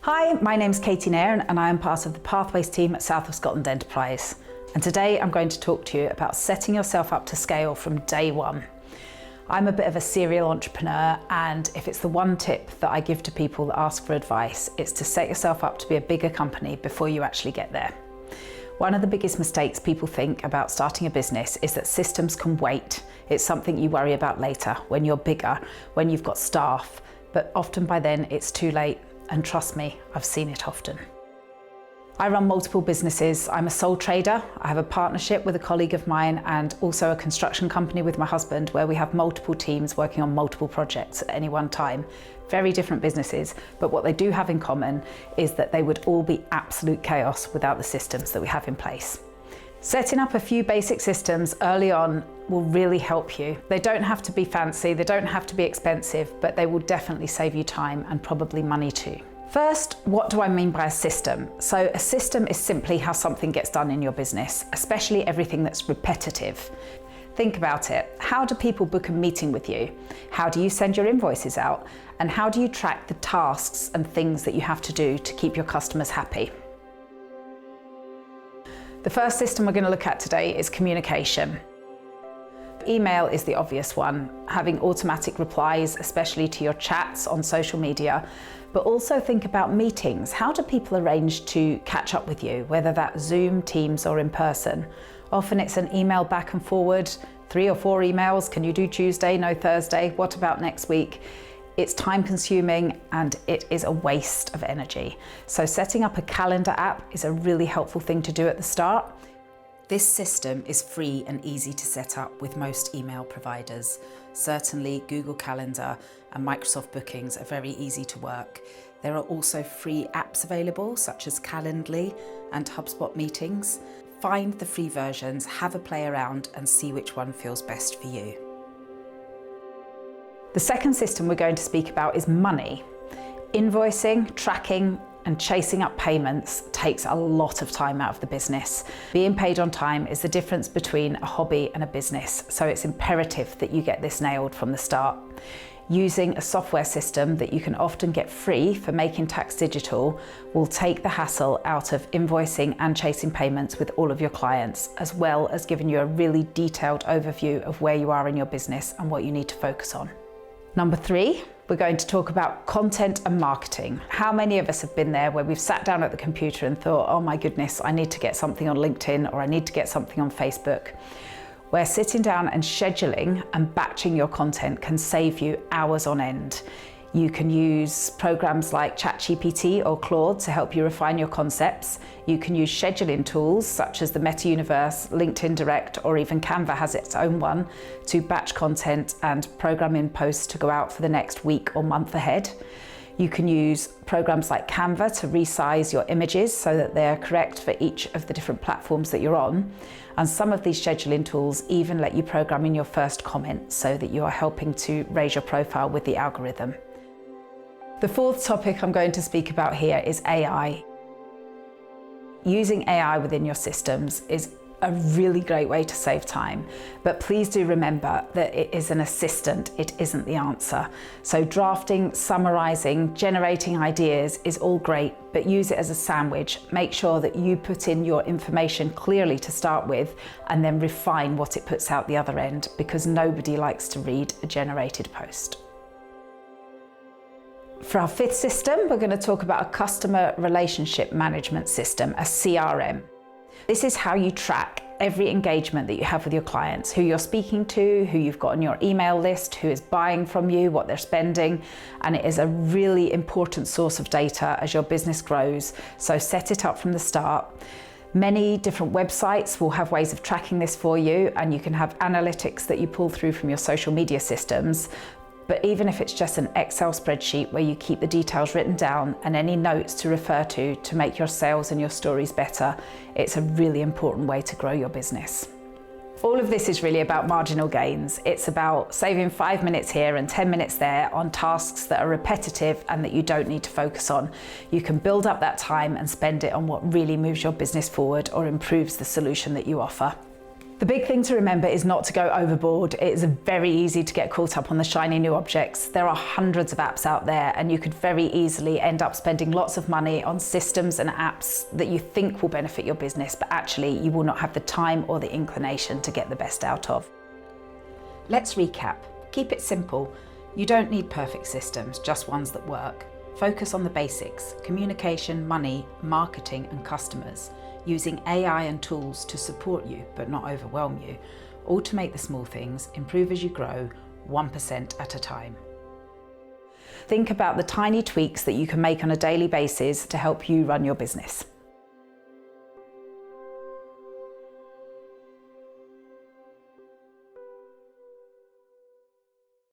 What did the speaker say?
Hi, my name's Katie Nairn and I am part of the Pathways team at South of Scotland Enterprise. And today I'm going to talk to you about setting yourself up to scale from day one. I'm a bit of a serial entrepreneur, and if it's the one tip that I give to people that ask for advice, it's to set yourself up to be a bigger company before you actually get there. One of the biggest mistakes people think about starting a business is that systems can wait. It's something you worry about later, when you're bigger, when you've got staff, but often by then it's too late. And trust me, I've seen it often. I run multiple businesses. I'm a sole trader. I have a partnership with a colleague of mine and also a construction company with my husband where we have multiple teams working on multiple projects at any one time. Very different businesses, but what they do have in common is that they would all be absolute chaos without the systems that we have in place. Setting up a few basic systems early on will really help you. They don't have to be fancy, they don't have to be expensive, but they will definitely save you time and probably money too. First, what do I mean by a system? So a system is simply how something gets done in your business, especially everything that's repetitive. Think about it. How do people book a meeting with you? How do you send your invoices out? And how do you track the tasks and things that you have to do to keep your customers happy? The first system we're going to look at today is communication. Email is the obvious one, having automatic replies, especially to your chats on social media, but also think about meetings. How do people arrange to catch up with you, whether that's Zoom, Teams, or in person? Often it's an email back and forward, 3 or 4 emails. Can you do Tuesday? No, Thursday. What about next week? It's time consuming and it is a waste of energy. So setting up a calendar app is a really helpful thing to do at the start. This system is free and easy to set up with most email providers. Certainly Google Calendar and Microsoft Bookings are very easy to work. There are also free apps available such as Calendly and HubSpot Meetings. Find the free versions, have a play around and see which one feels best for you. The second system we're going to speak about is money. Invoicing, tracking, and chasing up payments takes a lot of time out of the business. Being paid on time is the difference between a hobby and a business, so it's imperative that you get this nailed from the start. Using a software system that you can often get free for Making Tax Digital will take the hassle out of invoicing and chasing payments with all of your clients, as well as giving you a really detailed overview of where you are in your business and what you need to focus on. Number 3, we're going to talk about content and marketing. How many of us have been there where we've sat down at the computer and thought, oh my goodness, I need to get something on LinkedIn or I need to get something on Facebook? Where sitting down and scheduling and batching your content can save you hours on end. You can use programs like ChatGPT or Claude to help you refine your concepts. You can use scheduling tools such as the Meta Universe, LinkedIn Direct, or even Canva has its own one to batch content and program in posts to go out for the next week or month ahead. You can use programs like Canva to resize your images so that they're correct for each of the different platforms that you're on. And some of these scheduling tools even let you program in your first comment so that you are helping to raise your profile with the algorithm. The fourth topic I'm going to speak about here is AI. Using AI within your systems is a really great way to save time, but please do remember that it is an assistant, it isn't the answer. So drafting, summarizing, generating ideas is all great, but use it as a sandwich. Make sure that you put in your information clearly to start with and then refine what it puts out the other end, because nobody likes to read a generated post. For our fifth system, we're going to talk about a customer relationship management system, a CRM. This is how you track every engagement that you have with your clients, who you're speaking to, who you've got on your email list, who is buying from you, what they're spending, and it is a really important source of data as your business grows, so set it up from the start. Many different websites will have ways of tracking this for you, and you can have analytics that you pull through from your social media systems. But even if it's just an Excel spreadsheet where you keep the details written down and any notes to refer to make your sales and your stories better, it's a really important way to grow your business. All of this is really about marginal gains. It's about saving 5 minutes here and 10 minutes there on tasks that are repetitive and that you don't need to focus on. You can build up that time and spend it on what really moves your business forward or improves the solution that you offer. The big thing to remember is not to go overboard. It is very easy to get caught up on the shiny new objects. There are hundreds of apps out there, and you could very easily end up spending lots of money on systems and apps that you think will benefit your business, but actually you will not have the time or the inclination to get the best out of. Let's recap. Keep it simple. You don't need perfect systems, just ones that work. Focus on the basics: communication, money, marketing, and customers. Using AI and tools to support you, but not overwhelm you. Automate the small things, improve as you grow, 1% at a time. Think about the tiny tweaks that you can make on a daily basis to help you run your business.